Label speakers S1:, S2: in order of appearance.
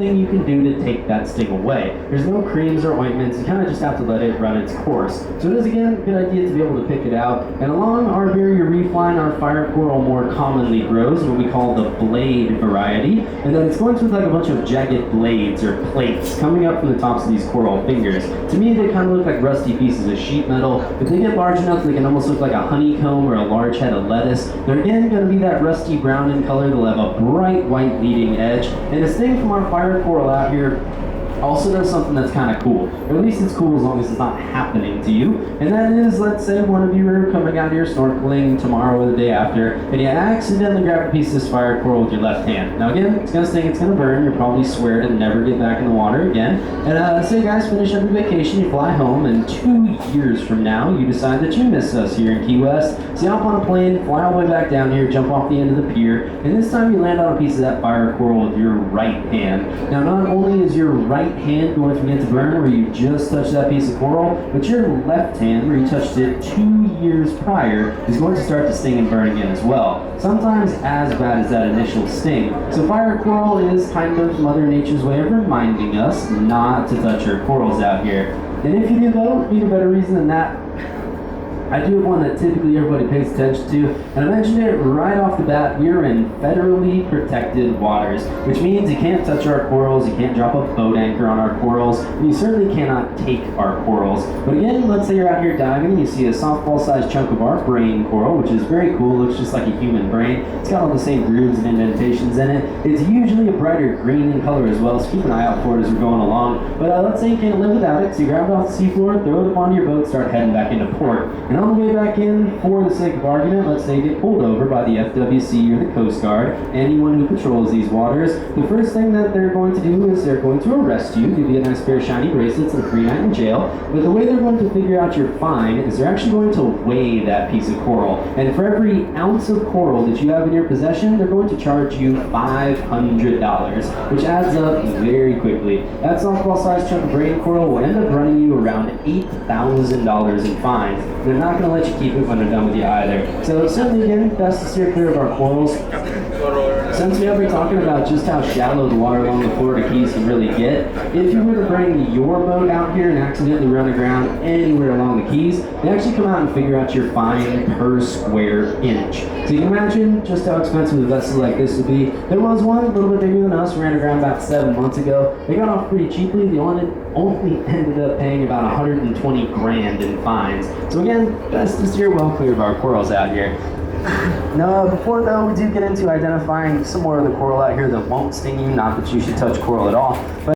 S1: thing you can do to take that sting away. There's no creams or ointments, you kind of just have to let it run its course. So it is, again, a good idea to be able to pick it out. And along our barrier reef line, our fire coral more commonly grows, what we call the blade variety. And then it's going to look like a bunch of jagged blades or plates coming up from the tops of these coral fingers. To me, they kind of look like rusty pieces of sheet metal. If they get large enough, they can almost look like a honeycomb or a large head of lettuce. They're again going to be that rusty brown in color. They'll have a bright white leading edge. And a sting from our fire coral out here also does something that's kind of cool, or at least it's cool as long as it's not happening to you. And that is, let's say one of you are coming out here snorkeling tomorrow or the day after, and you accidentally grab a piece of this fire coral with your left hand. Now again, it's going to sting, it's going to burn, you'll probably swear to never get back in the water again. And say guys, finish up your vacation, you fly home, and 2 years from now, you decide that you miss us here in Key West. So you hop on a plane, fly all the way back down here, jump off the end of the pier, and this time you land on a piece of that fire coral with your right hand. Now not only is your right hand going to begin to burn where you just touched that piece of coral, but your left hand where you touched it 2 years prior is going to start to sting and burn again as well. Sometimes as bad as that initial sting. So fire coral is kind of Mother Nature's way of reminding us not to touch our corals out here. And if you do though, need a better reason than that, I do have one that typically everybody pays attention to, and I mentioned it right off the bat. We are in federally protected waters, which means you can't touch our corals, you can't drop a boat anchor on our corals, and you certainly cannot take our corals. But again, let's say you're out here diving and you see a softball-sized chunk of our brain coral, which is very cool, looks just like a human brain. It's got all the same grooves and indentations in it. It's usually a brighter green in color as well, so keep an eye out for it as we're going along. But let's say you can't live without it, so you grab it off the seafloor, throw it up onto your boat, start heading back into port. And on the way back in, for the sake of argument, let's say you get pulled over by the FWC or the Coast Guard, anyone who patrols these waters. The first thing that they're going to do is they're going to arrest you, give you a nice pair of shiny bracelets and a free night in jail. But the way they're going to figure out your fine is they're actually going to weigh that piece of coral. And for every ounce of coral that you have in your possession, they're going to charge you $500, which adds up very quickly. That softball-sized chunk of brain coral will end up running you around $8,000 in fines. They're not going to let you keep it when they're done with you either. So certainly again, best to steer clear of our corals. Since we have been talking about just how shallow the water along the Florida Keys can really get, if you were to bring your boat out here and accidentally run aground anywhere along the Keys, they actually come out and figure out your fine per square inch. So you can imagine just how expensive a vessel like this would be. There was one a little bit bigger than us, ran aground about 7 months ago. They got off pretty cheaply. They only ended up paying about 120 grand in fines. So again, best to steer well clear of our corals out here. Now, before though, we do get into identifying some more of the coral out here that won't sting you, not that you should touch coral at all. But